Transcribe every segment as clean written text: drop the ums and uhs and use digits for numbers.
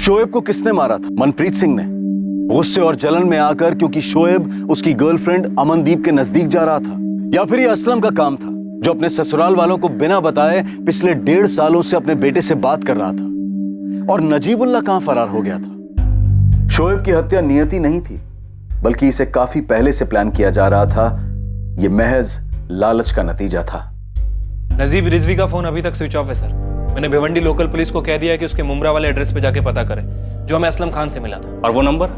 शोएब को किसने मारा था? मनप्रीत सिंह ने, गुस्से और जलन में आकर, क्योंकि शोएब उसकी गर्लफ्रेंड अमनदीप के नजदीक जा रहा था? या फिर ये असलम का काम था, जो अपने ससुराल वालों को बिना बताए पिछले 1.5 सालों से अपने बेटे से बात कर रहा था? और नजीबुल्लाह कहां फरार हो गया था? शोएब की हत्या नियति नहीं थी, बल्कि इसे काफी पहले से प्लान किया जा रहा था। यह महज लालच का नतीजा था। नजीब रिजवी का फोन अभी तक स्विच ऑफ है सर। मैंने भिवंडी लोकल पुलिस को कह दिया है कि उसके मुमरा वाले एड्रेस पे जाके पता करें, जो हमें असलम खान से मिला था। और वो नंबर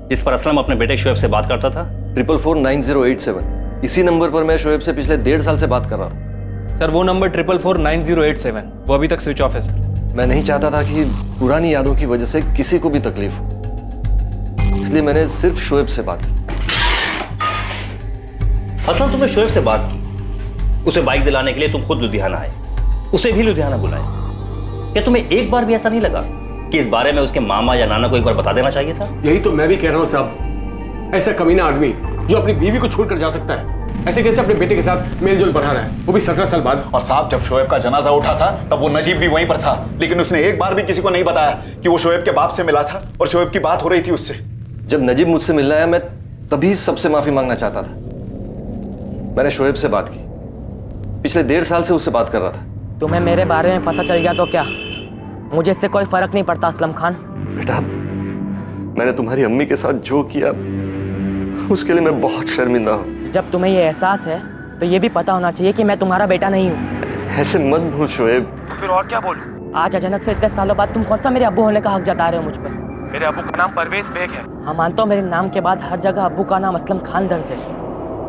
जिस पर असलम अपने बेटे शोएब से बात करता था? 4449087। इसी नंबर पर मैं शोएब से पिछले 1.5 साल से बात कर रहा था। सर वो नंबर 4449087, वो अभी तक स्विच ऑफ है सर। मैं नहीं चाहता था कि पुरानी यादों की वजह से किसी को भी तकलीफ हो, इसलिए मैंने सिर्फ शोएब से बात की। असलम, तुमने शोएब से बात की, उसे बाइक दिलाने के लिए तुम खुद लुधियाना आए, उसे भी लुधियाना बुलाए। क्या तुम्हें एक बार भी ऐसा नहीं लगा कि इस बारे में उसके मामा या नाना को एक बार बता देना चाहिए था? यही तो मैं भी कह रहा हूं साहब। ऐसा कमीना आदमी जो अपनी बीवी को छोड़कर जा सकता है, ऐसे कैसे अपने बेटे के साथ मेलजोल बढ़ा रहा है, वो भी 17 साल बाद। और साहब, जब शोएब का जनाजा उठा था तब वो नजीब भी वहीं पर था, लेकिन उसने एक बार भी किसी को नहीं बताया कि वो शोएब के बाप से मिला था और शोएब की बात हो रही थी उससे। जब नजीब मुझसे मिलने आया, मैं तभी सबसे माफी मांगना चाहता था। मैंने शोएब से बात की, पिछले 1.5 साल से उससे बात कर रहा था। तुम्हें मेरे बारे में पता चल गया तो क्या, मुझे इससे कोई फर्क नहीं पड़ता असलम खान। बेटा, मैंने तुम्हारी अम्मी के साथ जो किया उसके लिए मैं बहुत शर्मिंदा हूँ। जब तुम्हें ये एहसास है तो ये भी पता होना चाहिए कि मैं तुम्हारा बेटा नहीं हूँ। ऐसे मत भूल शोएब। तो फिर और क्या बोलूं? आज अचानक से इतने सालों बाद तुम कौन सा मेरे अब्बू होने का हक जता रहे हो मुझ पर? मेरे अब्बू का नाम परवेज बेग है। हाँ, मानता हूँ मेरे नाम के बाद हर जगह अब्बू का नाम असलम खान दर्ज है,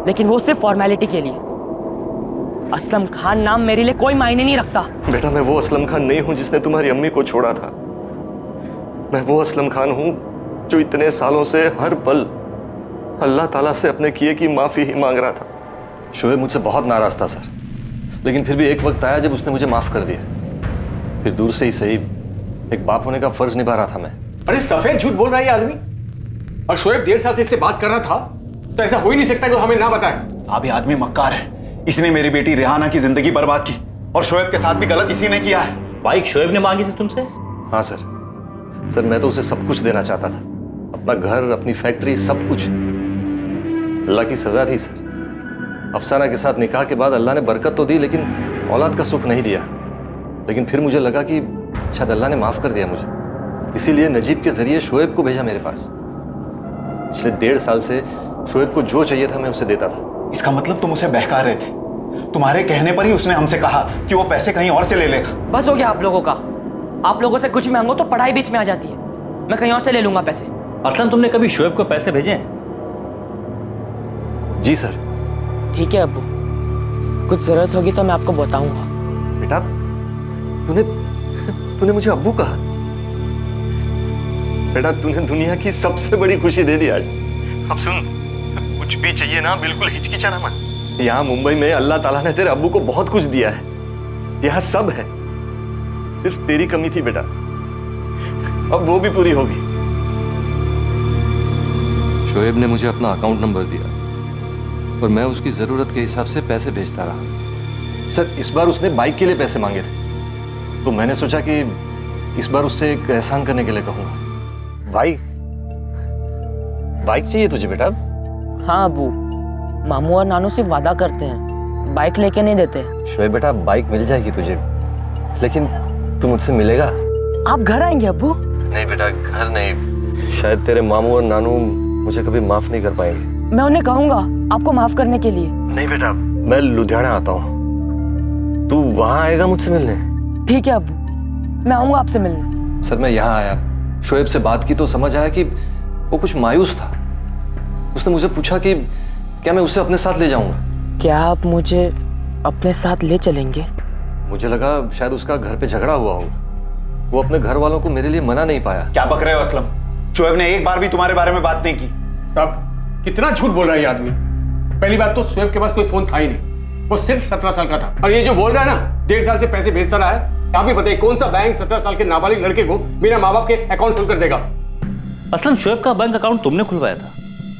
लेकिन वो सिर्फ फॉर्मेलिटी के लिए। असलम खान नाम मेरे लिए कोई मायने नहीं रखता। बेटा, मैं वो असलम खान नहीं हूं जिसने तुम्हारी अम्मी को छोड़ा था। मैं वो असलम खान हूं जो इतने सालों से हर पल अल्लाह ताला से अपने किए की माफी ही मांग रहा था। शोएब मुझसे बहुत नाराज था सर, लेकिन फिर भी एक वक्त आया जब उसने मुझे माफ कर दिया। फिर दूर से ही सही एक बाप होने का फर्ज निभा रहा था मैं। अरे सफेद झूठ बोल रहा है ये आदमी। और शोएब 1.5 साल से इससे बात कर रहा था, तो ऐसा हो ही नहीं सकता कि वो हमें ना बताए। साहब, ये आदमी मक्कार है। इसने मेरी बेटी रेहाना की जिंदगी बर्बाद की और शोएब के साथ भी गलत इसी ने किया है। बाइक शोएब ने मांगी थी तुमसे? हाँ सर, मैं तो उसे सब कुछ देना चाहता था, अपना घर, अपनी फैक्ट्री, सब कुछ। अल्लाह की सजा थी सर। अफसाना के साथ निकाह के बाद अल्लाह ने बरकत तो दी, लेकिन औलाद का सुख नहीं दिया। लेकिन फिर मुझे लगा कि शायद अल्लाह ने माफ कर दिया मुझे, इसीलिए नजीब के जरिए शोएब को भेजा मेरे पास। पिछले 1.5 साल से शोएब को जो चाहिए था मैं उसे देता था। इसका मतलब तुम उसे बहका रहे थे। तुम्हारे कहने पर ही उसने हमसे कहा कि वो पैसे कहीं और से ले लेगा। बस हो गया आप लोगों का। आप लोगों से कुछ मांगो तो पढ़ाई बीच में आ जाती है। मैं कहीं और से ले लूंगा पैसे। असलम, तुमने कभी शोएब को पैसे भेजे हैं? जी सर। ठीक है अब्बू, कुछ जरूरत होगी तो मैं आपको बताऊंगा। बेटा, तूने मुझे अब्बू कहा। बेटा, तूने दुनिया की सबसे बड़ी खुशी दे दी आज। अब सुन, कुछ भी चाहिए ना, बिल्कुल हिचकिचाना मत। यहाँ मुंबई में अल्लाह ताला ने तेरे अब्बू को बहुत कुछ दिया है, यहाँ सब है। सिर्फ तेरी कमी थी बेटा, अब वो भी पूरी होगी। शोएब ने मुझे अपना अकाउंट नंबर दिया और मैं उसकी जरूरत के हिसाब से पैसे भेजता रहा। सर, इस बार उसने बाइक के लिए पैसे मांगे थे, तो मैंने सोचा कि इस बार उससे एक एहसान करने के लिए कहूंगा। बाइक चाहिए तुझे बेटा? हाँ अब्बू, मामू और नानू सिर्फ वादा करते हैं, बाइक लेके नहीं देते। शोएब बेटा, बाइक मिल जाएगी तुझे, लेकिन तू मुझसे मिलेगा? आप घर आएंगे अब्बू? नहीं बेटा, घर नहीं। शायद तेरे मामू और नानू मुझे कभी माफ नहीं कर पाएंगे। मैं उन्हें कहूंगा आपको माफ करने के लिए। नहीं बेटा, मैं लुधियाना आता हूँ, तू वहां आएगा मुझसे मिलने? ठीक है अब्बू, मैं आऊंगा आपसे मिलने। सर, मैं यहाँ आया, शोएब से बात की तो समझ आया कि वो कुछ मायूस था। उसने मुझे पूछा कि क्या मैं उसे अपने साथ ले जाऊंगा। क्या आप मुझे अपने साथ ले चलेंगे? मुझे लगा शायद उसका घर पे झगड़ा हुआ हो, वो अपने घर वालों को मेरे लिए मना नहीं पाया। क्या बक रहे हो असलम? शोएब ने एक बार भी तुम्हारे बारे में बात नहीं की। साहब, कितना झूठ बोल रहा है ये आदमी। पहली बात तो शोएब के पास कोई फोन था ही नहीं, वो सिर्फ 17 साल का था। और ये जो बोल रहा है ना 1.5 साल से पैसे भेजता रहा है, आप भी बताइए कौन सा बैंक 17 साल के नाबालिग लड़के को बिना माँ बाप के अकाउंट खोल कर देगा? असलम, शोएब का बैंक अकाउंट तुमने खुलवाया था?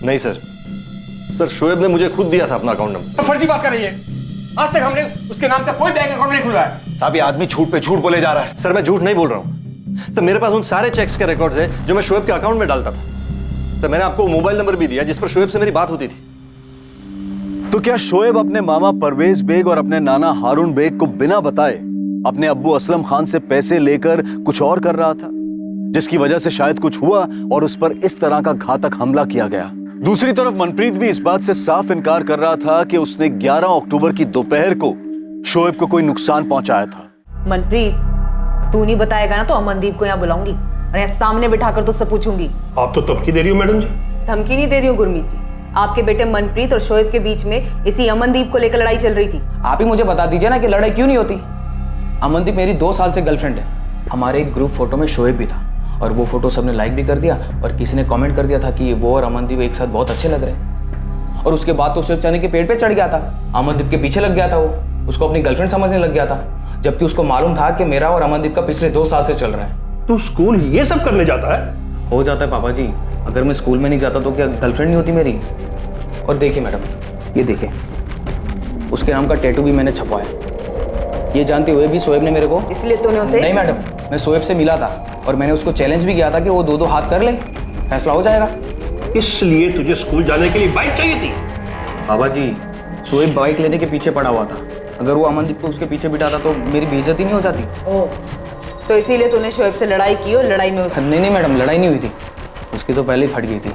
नहीं सर, शोएब ने मुझे खुद दिया था अपना अकाउंट नंबर। फर्जी बात कर रही है। आज तक हमने उसके नाम का कोई बैंक अकाउंट नहीं खुलवाया। साहब, ये आदमी झूठ पे झूठ बोले जा रहा है। सर, मैं झूठ नहीं बोल रहा हूँ। सर मेरे पास उन सारे चेक्स के रिकॉर्ड्स हैं जो मैं शोएब के अकाउंट में डालता था। सर मैंने आपको मोबाइल नंबर भी दिया जिस पर शोएब से मेरी बात होती थी। तो क्या शोएब अपने मामा परवेज बेग और अपने नाना हारून बेग को बिना बताए अपने अब्बू असलम खान से पैसे लेकर कुछ और कर रहा था, जिसकी वजह से शायद कुछ हुआ और उस पर इस तरह का घातक हमला किया गया? दूसरी तरफ मनप्रीत भी इस बात से साफ इनकार कर रहा था कि उसने 11 अक्टूबर की दोपहर को शोएब को कोई नुकसान पहुंचाया था। मनप्रीत, तू नहीं बताएगा ना तो अमनदीप को यहाँ बुलाऊंगी और यहाँ सामने बिठाकर तुझसे पूछूंगी। आप तो धमकी दे रही हो मैडम जी। धमकी नहीं दे रही हूँ गुरमीत जी, आपके बेटे मनप्रीत और शोएब के बीच में इसी अमनदीप को लेकर लड़ाई चल रही थी। आप ही मुझे बता दीजिए ना कि लड़ाई क्यों नहीं होती। अमनदीप मेरी 2 साल से गर्लफ्रेंड है। हमारे एक ग्रुप फोटो में शोएब भी था और वो फोटो सबने लाइक भी कर दिया और किसी ने कमेंट कर दिया था कि वो और अमनदीप एक साथ बहुत अच्छे लग रहे हैं। और उसके बाद तो शोएब चने के पेड़ पे चढ़ गया था, अमनदीप के पीछे लग गया था, वो उसको अपनी गर्लफ्रेंड समझने लग गया था, जबकि उसको मालूम था कि मेरा और अमनदीप का पिछले 2 साल से चल रहा है। तू स्कूल ये सब करने जाता है? हो जाता है पापा जी, अगर मैं स्कूल में नहीं जाता तो क्या गर्लफ्रेंड नहीं होती मेरी? और देखिए मैडम, ये देखिए उसके नाम का टैटू भी मैंने छपवाया। ये जानते हुए भी शोएब ने मेरे को, इसलिए तूने उसे? नहीं मैडम, मैं शोएब से मिला था और मैंने उसको चैलेंज भी किया था कि वो 2-2 हाथ कर ले, फैसला हो जाएगा। इसलिए तुझे स्कूल जाने के लिए बाइक चाहिए थी? बाबा जी, शोएब बाइक लेने के पीछे पड़ा हुआ था। अगर वो अमनदीप को उसके पीछे बिठाता तो मेरी बेइज्जती नहीं हो जाती। ओह, तो इसीलिए तूने शोएब से लड़ाई की और लड़ाई में उसे? नहीं मैडम, लड़ाई नहीं हुई थी, उसकी तो पहले ही फट गई थी।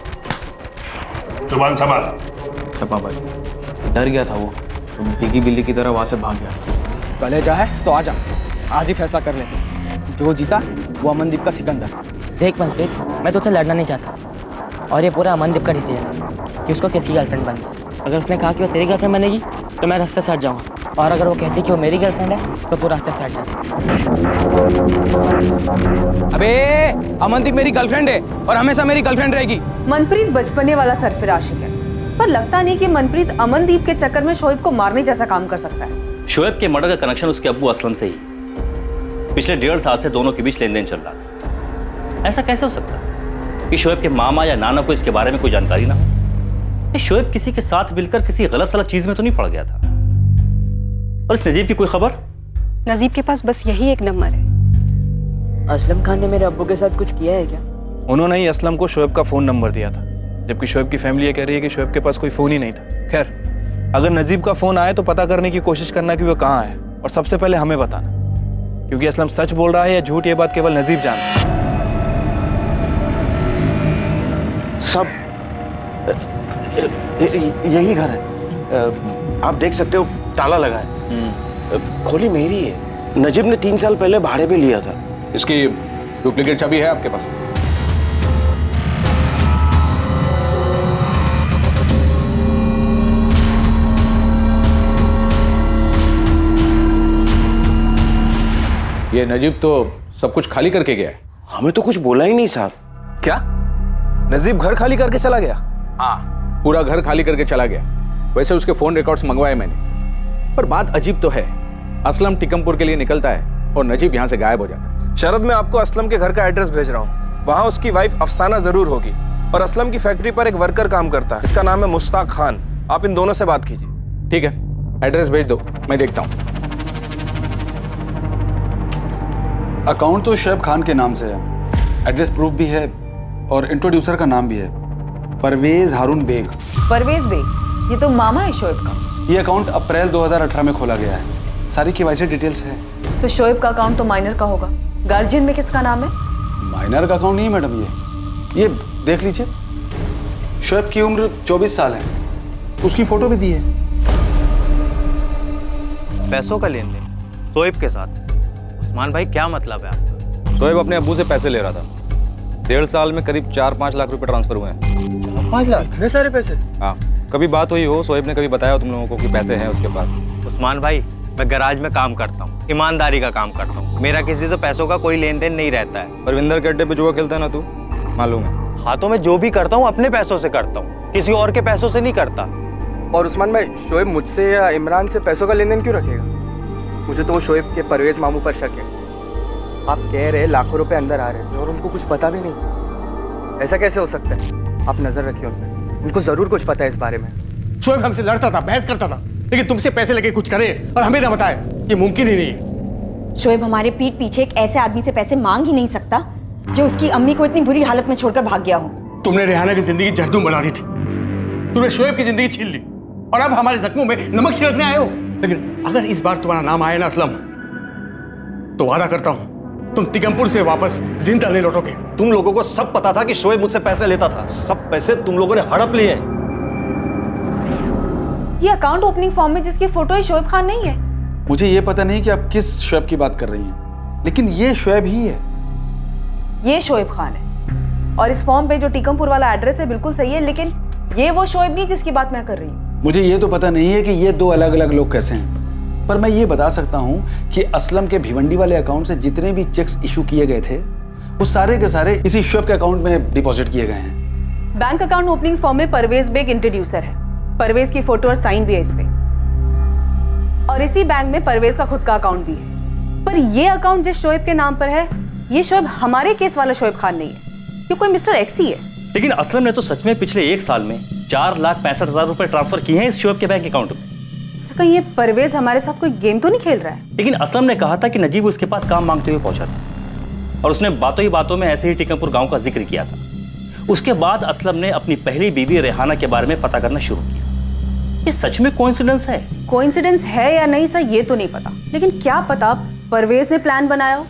जुबान संभाल। अच्छा पापा जी, डर गया था वो, तो भीगी बिल्ली की तरह वहाँ से भाग गया। पहले चाहे तो आ जा, आज ही फैसला कर लेते। जो जीता वो अमनदीप का सिकंदर। देख मनप्रीत, मैं तुझसे लड़ना नहीं चाहता और ये पूरा अमनदीप का डिसीजन है कि उसको किसी गर्लफ्रेंड बने। अगर उसने कहा कि वो तेरी गर्लफ्रेंड बनेगी तो मैं रास्ते से हट जाऊँगा, और अगर वो कहती कि वो मेरी गर्लफ्रेंड है तो तू रास्ते से हट जा। अबे अमनदीप मेरी गर्लफ्रेंड है और हमेशा मेरी गर्लफ्रेंड रहेगी। मनप्रीत बचपने वाला सरफराशी है, पर लगता नहीं कि मनप्रीत अमनदीप के चक्कर में शोएब को मारने जैसा काम कर सकता है। शोएब के मर्डर का कनेक्शन उसके अब्बू असलम से ही पिछले 1.5 साल से दोनों के बीच लेन देन चल रहा था। ऐसा कैसे हो सकता है कि शोएब के मामा या नाना को इसके बारे में कोई जानकारी ना हो? शोएब किसी के साथ मिलकर किसी गलत सलत चीज में तो नहीं पड़ गया था? और इस नजीब की कोई खबर? नजीब के पास बस यही एक नंबर है। असलम खान ने मेरे अब्बू के साथ कुछ किया है क्या? उन्होंने ही असलम को शोएब का फ़ोन नंबर दिया था, जबकि शोएब की फैमिली ये कह रही है कि शोएब के पास कोई फ़ोन ही नहीं था। खैर, अगर नजीब का फ़ोन आए तो पता करने की कोशिश करना कि वो कहाँ है, और सबसे पहले हमें बताना, क्योंकि असलम सच बोल रहा है या झूठ ये बात केवल नजीब जानता है। सब यही घर है, आप देख सकते हो, ताला लगा है, खोली मेरी है। नजीब ने 3 साल पहले भाड़े पे लिया था। इसकी डुप्लीकेट चाबी है आपके पास? ये नजीब तो सब कुछ खाली करके गया है। हमें तो कुछ बोला ही नहीं साहब। क्या? नजीब घर खाली करके चला गया? हाँ, पूरा घर खाली करके चला गया। वैसे उसके फोन रिकॉर्ड्स मंगवाए मैंने, पर बात अजीब तो है। असलम टिकमपुर के लिए निकलता है और नजीब यहाँ से गायब हो जाता है। शरद, मैं आपको असलम के घर का एड्रेस भेज रहा हूँ। वहाँ उसकी वाइफ अफसाना जरूर होगी, और असलम की फैक्ट्री पर एक वर्कर काम करता है, इसका नाम है मुश्ताक खान। आप इन दोनों से बात कीजिए। ठीक है, एड्रेस भेज दो, मैं देखता हूँ। अकाउंट तो शोएब खान के नाम से है, एड्रेस प्रूफ भी है और इंट्रोड्यूसर का नाम भी है, परवेज हारून बेग। परवेज बेग, ये तो मामा है शोएब का। ये अकाउंट अप्रैल 2018 में खोला गया है, सारी केवाईसी डिटेल्स है। तो शोएब का अकाउंट तो माइनर का होगा, गार्जियन में किसका नाम है? माइनर का अकाउंट नहीं है मैडम, ये देख लीजिए, शोएब की उम्र 24 साल है, उसकी फोटो भी दी है। पैसों का लेन देन शोएब के साथ? उस्मान भाई, क्या मतलब है आपका? शोएब अपने अब्बू से पैसे ले रहा था। 1.5 साल में करीब 4-5 लाख रुपए ट्रांसफर हुए हैं। 5 लाख? इतने सारे पैसे? हाँ, कभी बात हुई हो, शोएब ने कभी बताया हो तुम लोगों को कि पैसे हैं उसके पास? उस्मान भाई, मैं गैराज में काम करता हूँ, ईमानदारी का काम करता हूँ, मेरा किसी से पैसों का कोई लेन देन नहीं रहता है। परविंदर के अड्डे पे जुआ खेलता है ना तू, मालूम है? हाँ, तो मैं जो भी करता हूँ अपने पैसों से करता हूँ, किसी और के पैसों से नहीं करता। और उस्मान भाई, शोएब मुझसे या इमरान से पैसों का लेन देन क्यों रखेगा? मुझे तो वो शोएब के परवेज मामू पर शक है। आप कह रहे लाखों रुपए अंदर आ रहे हैं और उनको कुछ पता भी नहीं, ऐसा कैसे हो सकता है? आप नजर रखिए उन पर, उनको जरूर कुछ पता है इस बारे में। शोएब हमसे लड़ता था, बहस करता था, लेकिन तुमसे पैसे लेके कुछ करे और हमें ना बताए, ये मुमकिन ही नहीं है। शोएब हमारे पीठ पीछे एक ऐसे आदमी से पैसे मांग ही नहीं सकता जो उसकी अम्मी को इतनी बुरी हालत में छोड़कर भाग गया हो। तुमने रेहाना की जिंदगी जहन्नुम बना दी थी, तुमने शोएब की जिंदगी छीन ली और अब हमारे जख्मों में नमक छिड़कने आए हो। लेकिन अगर इस बार तुम्हारा नाम आया ना असलम, तो वादा करता हूं तुम तिगमपुर से वापस जिंदा नहीं लौटोगे। तुम लोगों को सब पता था कि शोएब मुझसे पैसे लेता था, सब पैसे तुम लोगों ने हड़प लिए। ये अकाउंट ओपनिंग फॉर्म में जिसकी फोटो है शोएब खान नहीं है। मुझे ये पता नहीं कि आप किस शोएब की बात कर रही हैं, लेकिन ये शोएब ही है। ये शोएब खान है और इस फॉर्म पे जो टीकमपुर वाला एड्रेस है बिल्कुल सही है, लेकिन ये वो शोएब नहीं जिसकी बात मैं कर रही हूँ। मुझे ये तो पता नहीं है कि ये दो अलग अलग लोग कैसे हैं, पर मैं ये बता सकता हूँ कि असलम के भिवंडी वाले अकाउंट से जितने भी चेक्स इशू किए गए थे वो सारे के सारे इसी शोएब के अकाउंट में डिपॉजिट किए गए हैं। बैंक अकाउंट ओपनिंग फॉर्म में परवेज बेग इंट्रोड्यूसर है, परवेज की फोटो और साइन भी है इस पे, और इसी बैंक में परवेज का खुद का अकाउंट भी है। पर ये अकाउंट जिस शोएब के नाम पर है, ये शोएब हमारे केस वाला शोएब खान नहीं है, ये कोई मिस्टर एक्स ही है। लेकिन असलम ने तो सच में पिछले 1 साल में 4,65,000 रुपए ट्रांसफर किए हैं इस शोएब के बैंक अकाउंट में। कहीं ये परवेज हमारे साथ कोई गेम तो नहीं खेल रहा है? लेकिन असलम ने कहा था कि नजीब उसके पास काम मांगते हुए पहुंचा था और उसने बातों ही बातों में ऐसे ही टीकमपुर गांव का जिक्र किया था। उसके बाद असलम ने अपनी पहली बीवी रेहाना के बारे में पता करना शुरू किया। ये सच में कोइंसिडेंस है? कोइंसिडेंस है या नहीं सर ये तो नहीं पता, लेकिन क्या पता परवेज ने प्लान बनाया हो,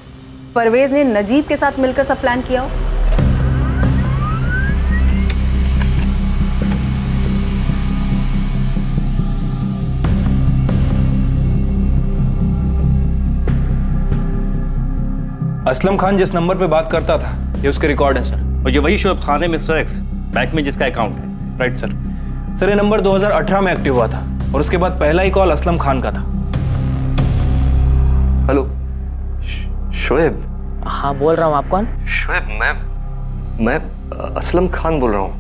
परवेज ने नजीब के साथ मिलकर सब प्लान किया हो। असलम खान जिस नंबर पे बात करता था ये उसके रिकॉर्ड है सर। और ये वही शोएब खान है मिस्टर एक्स, बैंक में जिसका अकाउंट है। Right sir. सर ये नंबर 2018 में एक्टिव हुआ था और उसके बाद पहला ही कॉल असलम खान का था। हेलो शोएब। हाँ बोल रहा हूँ, आप कौन? शोएब मैं असलम खान बोल रहा हूँ।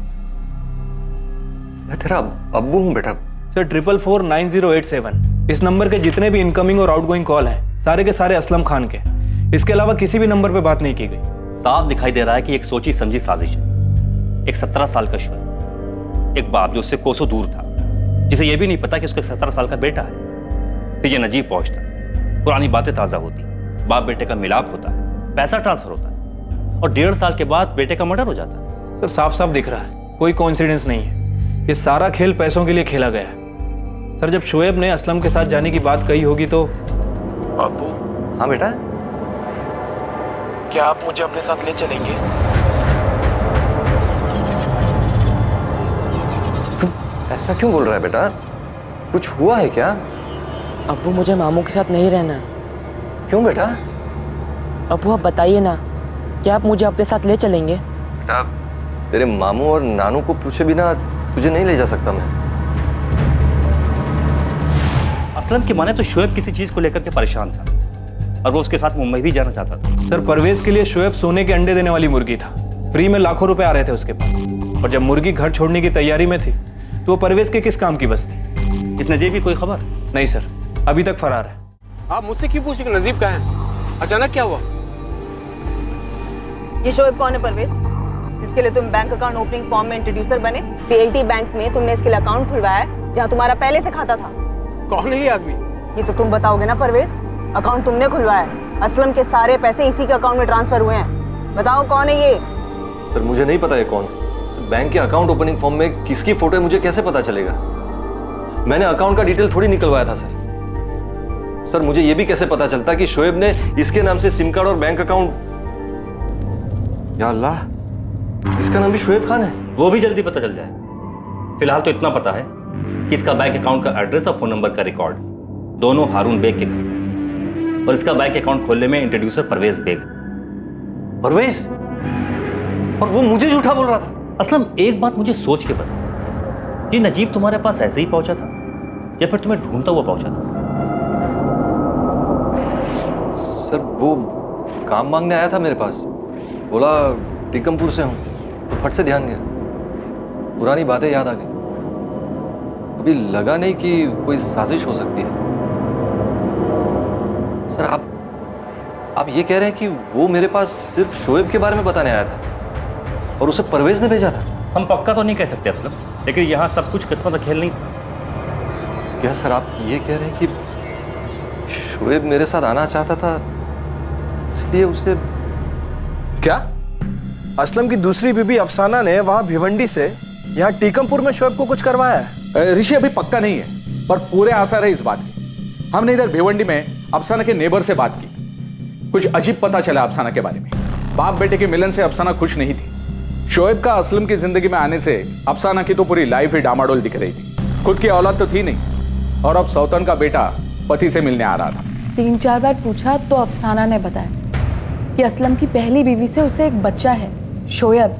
मैं तेरा अब्बू हूँ बेटा। सर 444908 इस नंबर के जितने भी इनकमिंग और आउटगोइंग कॉल हैं सारे के सारे असलम खान के, इसके अलावा किसी भी नंबर पे बात नहीं की गई। साफ दिखाई दे रहा है कि एक सोची समझी साजिश है। एक 17 साल का शोएब, एक बाप जो उससे कोसों दूर था, जिसे यह भी नहीं पता कि उसका 17 साल का बेटा है। फिर ये नजीब पहुंचता, पुरानी बातें ताज़ा होती, बाप बेटे का मिलाप होता है, पैसा ट्रांसफर होता है और 1.5 साल के बाद बेटे का मर्डर हो जाता है। सर साफ साफ दिख रहा है कोई कोइंसिडेंस नहीं है, ये सारा खेल पैसों के लिए खेला गया है। सर जब शोएब ने असलम के साथ जाने की बात कही होगी तो। अब्बू। हाँ बेटा। क्या आप मुझे अपने साथ ले चलेंगे? तुम ऐसा क्यों बोल रहा है बेटा? कुछ हुआ है क्या? अब्बू मुझे मामू के साथ नहीं रहना। क्यों बेटा? अब्बू आप बताइए ना, क्या आप मुझे अपने साथ ले चलेंगे? बेटा तेरे मामू और नानू को पूछे बिना तुझे नहीं ले जा सकता मैं। असलम की माने तो शोएब किसी चीज को लेकर के परेशान था और वो उसके साथ मुंबई भी जाना चाहता था। सर परवेज के लिए शोएब सोने के अंडे देने वाली मुर्गी था, फ्री में लाखों रुपए आ रहे थे उसके पास, और जब मुर्गी घर छोड़ने की तैयारी में थी तो वो परवेज के किस काम की बस थी? इस नजीब की कोई खबर? नहीं सर, अभी तक फरार है। आप मुझसे क्यों पूछ रहे हो नजीब कहाँ है? अचानक क्या हुआ? ये शोएब कौन है परवेज, जिसके लिए तुम बैंक अकाउंट ओपनिंग फॉर्म में इंट्रोड्यूसर बने? पीएलटी बैंक में तुमने इसके लिए अकाउंट खुलवाया है जहाँ तुम्हारा पहले से खाता था। कौन है ये आदमी? ये तो तुम बताओगे ना परवेज, अकाउंट तुमने खुलवाया है, असलम के सारे पैसे इसी के अकाउंट में ट्रांसफर हुए हैं, बताओ कौन है ये? सर मुझे नहीं पता ये कौन है। बैंक के अकाउंट ओपनिंग फॉर्म में किसकी फोटो है मुझे कैसे पता चलेगा? मैंने अकाउंट का डिटेल थोड़ी निकलवाया था सर। सर मुझे ये भी कैसे पता चलता कि शोएब ने इसके नाम से सिम कार्ड और बैंक अकाउंट। या अल्लाह, इसका नाम भी शोएब खान है। वो भी जल्दी पता चल जाएगा। फिलहाल तो इतना पता है कि इसका बैंक अकाउंट का एड्रेस और फोन नंबर का रिकॉर्ड दोनों हारून बेग के घर, और इसका बैंक अकाउंट खोलने में इंट्रोड्यूसर परवेज बेग। परवेज? और वो मुझे झूठा बोल रहा था? असलम एक बात मुझे सोच के बता, ये नजीब तुम्हारे पास ऐसे ही पहुंचा था या फिर तुम्हें ढूंढता हुआ पहुंचा था? सर वो काम मांगने आया था मेरे पास, बोला टीकमपुर से हूं, तो फट से ध्यान गया, पुरानी बातें याद आ गई। अभी लगा नहीं कि कोई साजिश हो सकती है। सर आप ये कह रहे हैं कि वो मेरे पास सिर्फ शोएब के बारे में बताने आया था और उसे परवेज ने भेजा था? हम पक्का तो नहीं कह सकते असलम, लेकिन यहाँ सब कुछ किस्मत का खेल नहीं था। क्या सर आप ये कह रहे हैं कि शोएब मेरे साथ आना चाहता था इसलिए उसे क्या? असलम की दूसरी बीबी अफसाना ने वहां भिवंडी से यहाँ टीकमपुर में शोएब को कुछ करवाया है? ऋषि अभी पक्का नहीं है, पर पूरे आसार है इस बात के। हमने इधर भिवंडी में अफसाना के नेबर से बात की। कुछ अजीब पता चला अफसाना के बारे में। बाप बेटे के मिलन से अफसाना खुश नहीं थी। शोएब का असलम की जिंदगी में आने से अफसाना की तो पूरी लाइफ ही डामाडोल दिख रही थी। खुद की औलाद तो थी नहीं, और अब सौतन का बेटा पति से मिलने आ रहा था। 3-4 बार पूछा तो अफसाना ने बताया कि असलम की पहली बीवी से उसे एक बच्चा है, शोएब,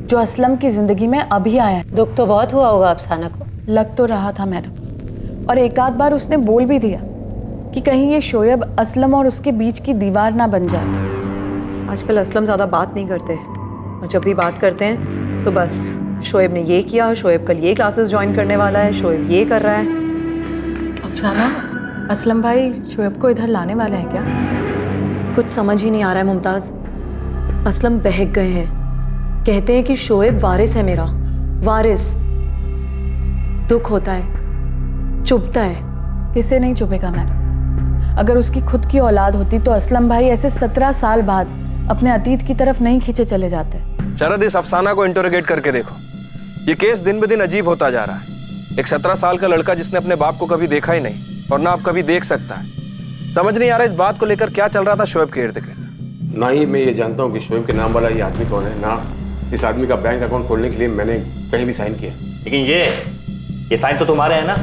जो असलम की जिंदगी में अभी आया है। दुख तो बहुत हुआ होगा अफसाना को। लग तो रहा था मैडम, और एक आध बार उसने बोल भी दिया कि कहीं ये शोएब असलम और उसके बीच की दीवार ना बन जाए। आजकल असलम ज़्यादा बात नहीं करते, और जब भी बात करते हैं तो बस शोएब ने ये किया, शोएब कल ये क्लासेस ज्वाइन करने वाला है, शोएब ये कर रहा है। अफसाना, असलम भाई शोएब को इधर लाने वाले हैं क्या? कुछ समझ ही नहीं आ रहा है मुमताज़। असलम बहक गए हैं, कहते हैं कि शोएब वारिस है मेरा, वारिस। दुख होता है, चुभता है। किसे नहीं चुभेगा मैडम? अगर उसकी खुद की औलाद होती तो असलम भाई ऐसे 17 साल बाद अपने अतीत की तरफ नहीं खींचे चले जाते। शरद, इस अफसाना को इंटरोगेट करके देखो। ये केस दिन ब दिन अजीब होता जा रहा है। एक 17 साल का लड़का जिसने अपने बाप को कभी देखा ही नहीं और ना अब कभी देख सकता है। समझ नहीं आ रहा इस बात को लेकर क्या चल रहा था शोएब के इर्द गिर्द। ना ही मैं ये जानता हूँ कि शोएब के नाम वाला ये आदमी कौन है, ना इस आदमी का बैंक अकाउंट खोलने के लिए मैंने कहीं भी साइन किया। लेकिन ये साइन तो तुम्हारे हैं ना?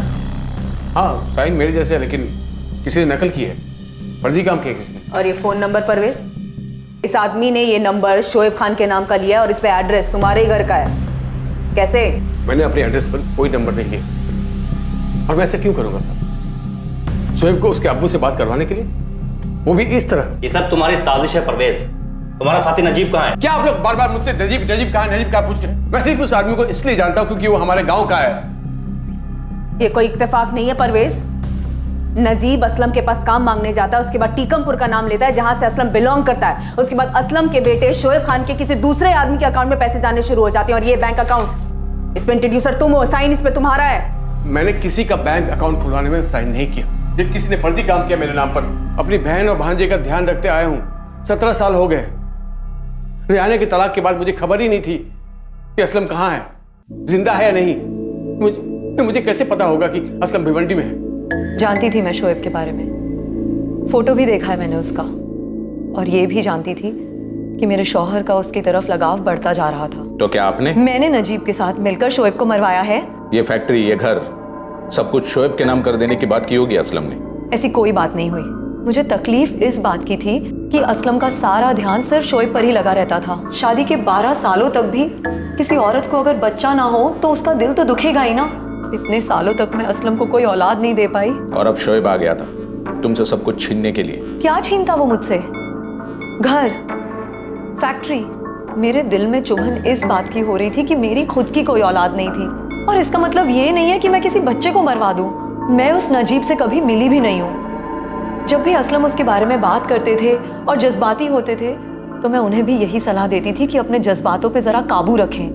हाँ, साइन मेरे जैसे है, लेकिन किसी ने नकल की है, फर्जी काम किया किसी ने। और ये फोन नंबर परवेज, इस आदमी ने ये नंबर शोएब खान के नाम का लिया और इस पे एड्रेस तुम्हारे ही घर का है। कैसे? मैंने अपने एड्रेस पर कोई नंबर नहीं लिया, और मैं ऐसा क्यों करूंगा साहब? शोएब को उसके अब्बू से बात करवाने के लिए, वो भी इस तरह। ये सब तुम्हारी साजिश है परवेज। तुम्हारा साथी नजीब कहाँ है? क्या आप लोग बार बार मुझसे नजीब कहाँ पूछ रहे हैं? मैं सिर्फ उस आदमी को इसलिए जानता हूँ क्योंकि वो हमारे गांव का है। ये कोई इत्तेफाक नहीं है परवेज। नजीब असलम के पास काम मांगने जाता है, उसके बाद टीकमपुर का नाम लेता है जहां से असलम बिलोंग करता है। उसके बाद असलम के बेटे शोएब खान के किसी दूसरे आदमी के अकाउंट में पैसे जाने शुरू हो जाते हैं, और ये बैंक अकाउंट, इस पे इंट्रोड्यूसर तुम हो, साइन इस पे तुम्हारा है। मैंने किसी का बैंक अकाउंट खुलवाने में साइन नहीं किया। ये किसी ने फर्जी काम किया मेरे नाम पर। अपनी बहन और भांजे का ध्यान रखते आया हूँ। 17 साल हो गए। रियाना की तलाक के बाद मुझे खबर ही नहीं थी कि असलम कहाँ है, जिंदा है या नहीं। मुझे कैसे पता होगा कि असलम भिवंडी में है? जानती थी मैं शोएब के बारे में, फोटो भी देखा है मैंने उसका, और ये भी जानती थी कि मेरे शौहर का उसकी तरफ लगाव बढ़ता जा रहा था। तो क्या आपने? मैंने नजीब के साथ मिलकर शोएब को मरवाया है। ये फैक्ट्री, ये घर, सब कुछ शोएब के नाम कर देने की बात की होगी असलम ने। ऐसी कोई बात नहीं हुई। मुझे तकलीफ इस बात की थी कि असलम का सारा ध्यान सिर्फ शोएब पर ही लगा रहता था। शादी के 12 सालों तक भी किसी औरत को अगर बच्चा ना हो तो उसका दिल तो दुखेगा ही ना। इतने सालों तक मैं असलम को कोई औलाद नहीं दे पाई, और अब शोएब आ गया था तुमसे सब कुछ छीनने के लिए। क्या छीनता वो मुझसे? घर, फैक्ट्री। मेरे दिल में चुभन इस बात की हो रही थी कि मेरी खुद की कोई औलाद नहीं थी, और इसका मतलब ये नहीं है कि मैं किसी बच्चे को मरवा दूं। मैं उस नजीब से कभी मिली भी नहीं हूं। जब भी असलम उसके बारे में बात करते थे और जज्बाती होते थे तो मैं उन्हें भी यही सलाह देती थी कि अपने जज्बातों पे जरा काबू रखें।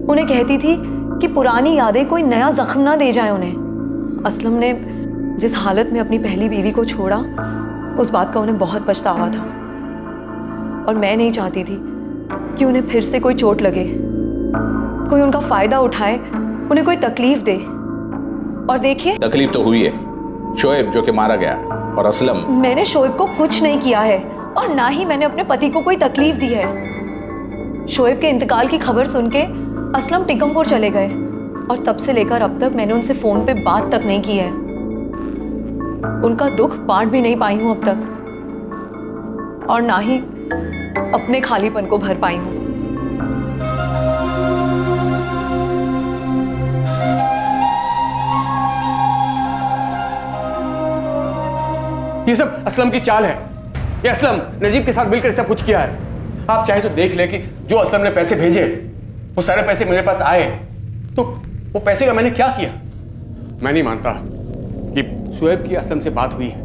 उन्हें कहती थी कि पुरानी यादें कोई नया जख्म ना दे जाए उन्हें। असलम ने जिस हालत में अपनी पहली बीवी को छोड़ा, उस बात का उन्हें बहुत पछतावा था, और मैं नहीं चाहती थी कि उन्हें फिर से कोई चोट लगे, कोई उनका फायदा उठाए, उन्हें कोई तकलीफ दे। और देखिए, तकलीफ तो हुई है। शोएब जो कि मारा गया, और असलम। मैंने शोएब को कुछ नहीं किया है, और ना ही मैंने अपने पति को कोई तकलीफ दी है। शोएब के इंतकाल की खबर सुन के असलम टिकमपुर चले गए, और तब से लेकर अब तक मैंने उनसे फोन पे बात तक नहीं की है। उनका दुख बांट भी नहीं पाई हूं अब तक, और ना ही अपने खालीपन को भर पाई हूं। ये सब असलम की चाल है। ये असलम नजीब के साथ मिलकर सब कुछ किया है। आप चाहे तो देख ले कि जो असलम ने पैसे भेजे, वो सारे पैसे मेरे पास आए, तो वो पैसे का मैंने क्या किया? मैं नहीं मानता कि शोएब की असलम से बात हुई है,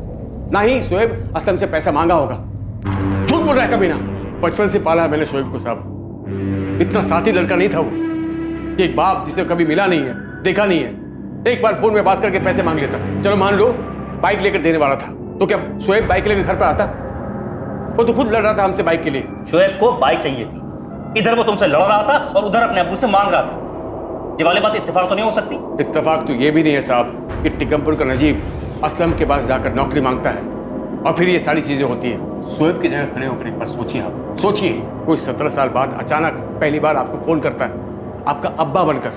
ना ही शोएब असलम से पैसा मांगा होगा। झूठ बोल रहा है कभी ना। बचपन से पाला है मैंने शोएब को साहब। इतना साथी लड़का नहीं था वो कि एक बाप जिसे कभी मिला नहीं है, देखा नहीं है, एक बार फोन में बात करके पैसे मांग लेता। चलो मान लो बाइक लेकर देने वाला था, तो क्या शोएब बाइक लेकर घर पर आता? वो तो खुद लड़ रहा था हमसे बाइक के लिए। शोएब को बाइक चाहिए थी, इधर वो तुमसे लड़ रहा था और उधर अपने अब्बू से मांग रहा था। ये वाली बात इत्तेफाक तो नहीं हो सकती? इत्तेफाक तो ये भी नहीं है साहब कि टिकमपुर का नजीब असलम के पास जाकर नौकरी मांगता है और फिर ये सारी चीजें होती हैं। शोएब की जगह खड़े होकर एक बार सोचिए आप, सोचिए कोई 17 साल बाद अचानक पहली बार आपको फोन करता है, आपका अब्बा बनकर,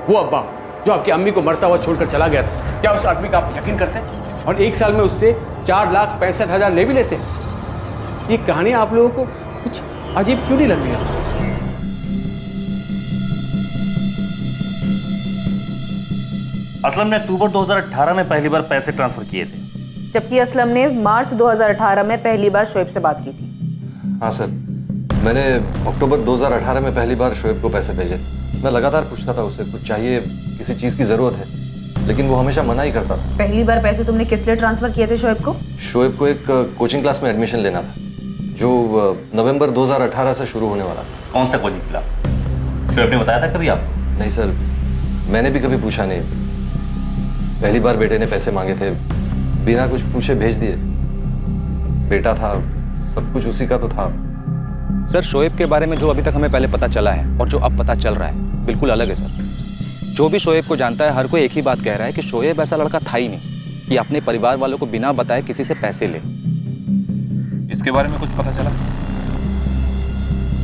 वो अब्बा जो आपकी अम्मी को मरता हुआ छोड़कर चला गया था। क्या उस आदमी का आप यकीन करते हैं? और एक साल में उससे 4,65,000 ले भी लेते हैं। ये कहानी आप लोगों को कुछ अजीब क्यों नहीं लग रही है? असलम ने अक्टूबर 2018 में पहली बार पैसे ट्रांसफर किए थे, जबकि असलम ने मार्च 2018 में पहली बार शोएब से बात की थी। हाँ सर, मैंने अक्टूबर 2018 में पहली बार शोएब को पैसे भेजे। मैं लगातार पूछता था उससे कुछ चाहिए, किसी चीज़ की ज़रूरत है, लेकिन वो हमेशा मना ही करता था। पहली बार पैसे तुमने किस लिए ट्रांसफर किए थे शोएब को? शोएब को एक कोचिंग क्लास में एडमिशन लेना था जो नवंबर 2018 से शुरू होने वाला था। कौन सा कोचिंग क्लास? शोएब ने बताया था कभी आपको? नहीं सर, मैंने भी कभी पूछा नहीं। पहली बार बेटे ने पैसे मांगे थे, बिना कुछ पूछे भेज दिए। बेटा था, सब कुछ उसी का तो था। सर, शोएब के बारे में जो अभी तक हमें पहले पता चला है और जो अब पता चल रहा है बिल्कुल अलग है सर। जो भी शोएब को जानता है हर कोई एक ही बात कह रहा है कि शोएब ऐसा लड़का था ही नहीं कि अपने परिवार वालों को बिना बताए किसी से पैसे ले। इसके बारे में कुछ पता चला?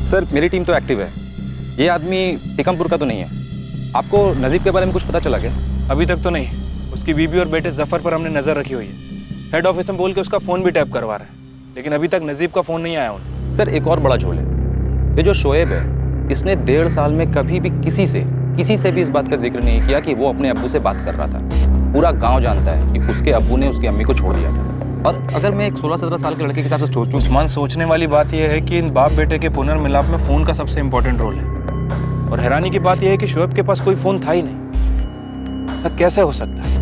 सर, मेरी टीम तो एक्टिव है। ये आदमी टिकमपुर का तो नहीं है। आपको नजीब के बारे में कुछ पता चला क्या? अभी तक तो नहीं। उसकी बीबी और बेटे जफर पर हमने नजर रखी हुई है। हेड ऑफिस में बोल के उसका फोन भी टैप करवा रहा है, लेकिन अभी तक नजीब का फोन नहीं आया उन्हें। सर, एक और बड़ा झोल है। ये जो शोएब है, इसने 1.5 साल में कभी भी किसी से भी इस बात का जिक्र नहीं किया कि वो अपने अब्बू से बात कर रहा था। पूरा गांव जानता है कि उसके अब्बू ने उसकी अम्मी को छोड़ दिया था। और अगर मैं एक 16-17 साल के लड़के के हिसाब से सोचूं, उस्मान, सोचने वाली बात यह है कि इन बाप बेटे के पुनर्मिलाप में फोन का सबसे इंपॉर्टेंट रोल है। और हैरानी की बात यह है कि शोएब के पास कोई फोन था ही नहीं। ऐसा कैसे हो सकता है?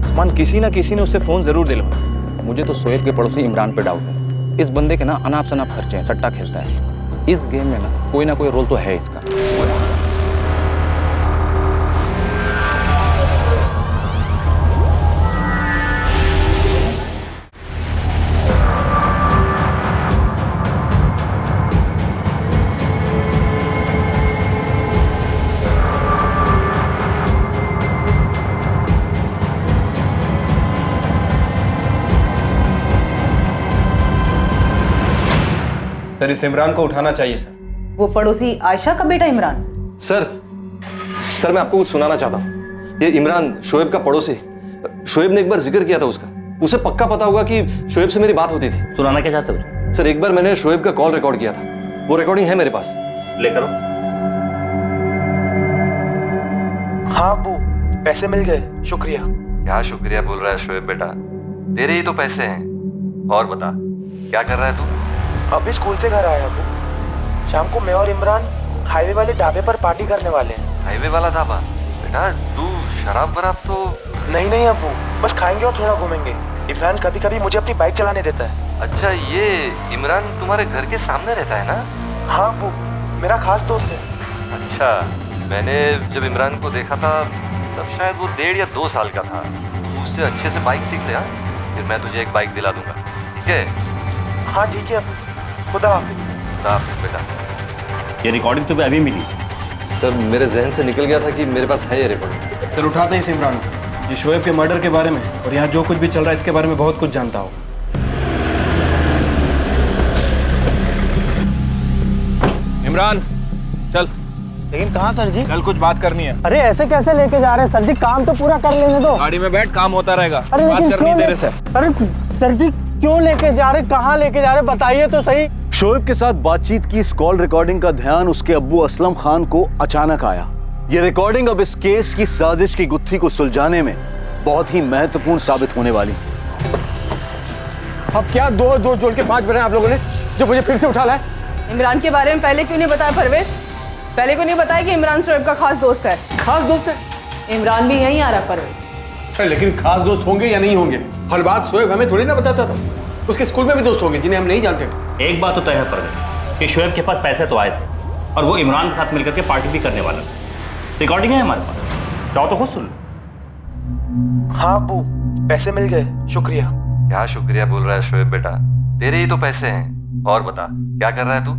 उस्मान, किसी ना किसी ने उससे फोन जरूर दिलवाया। मुझे तो शोएब के पड़ोसी इमरान पे डाउट है। इस बंदे के ना अनाप शनाप खर्चे हैं, सट्टा खेलता है। इस गेम में ना कोई रोल तो है इसका। सर, इस इमरान को उठाना चाहिए सर। वो पड़ोसी आयशा का बेटा इमरान? सर मैं आपको कुछ सुनाना चाहता हूँ। ये इमरान शोएब का पड़ोसी, शोएब ने एक बार जिक्र किया था उसका। उसे पक्का पता होगा कि शोएब से मेरी बात होती थी। सुनाना क्या चाहते हो? सर, एक बार मैंने शोएब का कॉल रिकॉर्ड किया था, वो रिकॉर्डिंग है मेरे पास। ले करो। हाँ अब्बू, पैसे मिल गए, शुक्रिया। क्या शुक्रिया बोल रहा है शोएब बेटा, तेरे ही तो पैसे हैं। और बता, क्या कर रहा है तू? अभी स्कूल से घर आया अब्बू। शाम को मैं और इमरान हाईवे वाले ढाबे पर पार्टी करने वाले हैं। हाईवे वाला ढाबा? बेटा तू शराब वराब तो नहीं अब्बू, बस खाएंगे और थोड़ा घूमेंगे। इमरान कभी कभी मुझे अपनी बाइक चलाने देता है। अच्छा, ये इमरान तुम्हारे घर के सामने रहता है ना? हाँ अब्बू, मेरा खास दोस्त है। अच्छा, मैंने जब इमरान को देखा था तब शायद वो 1.5 या 2 साल का था। उससे अच्छे से बाइक सीख ले, फिर मैं तुझे एक बाइक दिला दूंगा, ठीक है? हाँ ठीक है अब्बू, खुदा हाफिज। खुदा हाफिज बेटा। ये रिकॉर्डिंग तुम्हें अभी मिली? सर, मेरे जहन से निकल गया था कि मेरे पास है ये रिकॉर्डिंग। सर, उठाते हैं इस इमरान को। ये शोएब के मर्डर के बारे में और यहाँ जो कुछ भी चल रहा है इसके बारे में बहुत कुछ जानता हो। इमरान, चल। लेकिन कहाँ सर जी? कल कुछ बात करनी है। अरे ऐसे कैसे लेके जा रहे हैं सर जी? काम तो पूरा कर लेने दो। गाड़ी में बैठ, काम होता रहेगा। अरे बात करनी है तेरे से। अरे सर जी, क्यों लेके जा रहे, कहाँ लेके जा रहे, बताइए तो सही। शोएब के साथ बातचीत की इस कॉल रिकॉर्डिंग का ध्यान उसके अब्बू असलम खान को अचानक आया। यह रिकॉर्डिंग अब इस केस की साजिश की गुत्थी को सुलझाने में बहुत ही महत्वपूर्ण साबित होने वाली। अब क्या दो जोड़ के 5 बने आप लोगों ने जो मुझे फिर से उठा लाए? इमरान के बारे में पहले क्यों नहीं बताया परवेज? पहले क्यों नहीं बताया कि इमरान शोएब का खास दोस्त है? खास दोस्त है? इमरान भी यहीं आ रहा है परवेज। लेकिन खास दोस्त होंगे या नहीं होंगे, हर बात शोएब हमें थोड़ी ना बताता था। उसके स्कूल में भी दोस्त होंगे जिन्हें हम नहीं जानते थे। एक बात तो तय है परवेज कि शोएब के पास पैसे तो आए थे और वो इमरान के साथ मिलकर के पार्टी भी करने वाला था। रिकॉर्डिंग है हमारे पास, चाहो तो खुद सुन लो। हाँ अब्बू, पैसे मिल गए, शुक्रिया। क्या शुक्रिया बोल रहा है शोएब बेटा? तेरे ही तो पैसे हैं। और बता क्या कर रहा है तू?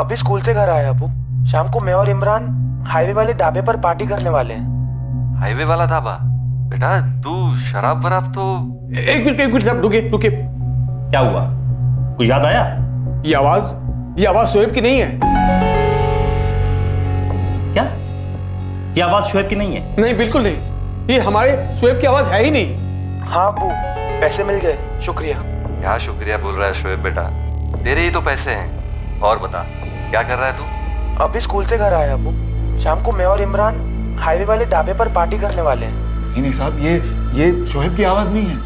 अभी स्कूल से घर आया अबू। शाम को मैं और इमरान हाईवे वाले ढाबे पर पार्टी करने वाले हैं। हाईवे वाला ढाबा? बेटा तू शराब वराब तो। एक मिनट साहब, रुकिए। क्या हुआ, कुछ याद आया? ये आवाज शोएब की नहीं है। क्या ये आवाज शोएब की नहीं है? नहीं, बिल्कुल नहीं। ये हमारे शोएब की आवाज है ही नहीं। हाँ अबू, पैसे मिल गए, शुक्रिया। क्या शुक्रिया बोल रहा है शोएब बेटा? तेरे ही तो पैसे हैं। और बता क्या कर रहा है तू? अभी स्कूल से घर आया अबू। शाम को मैं और इमरान हाईवे वाले ढाबे पर पार्टी करने वाले हैं। नहीं साहब, ये शोएब की आवाज नहीं है।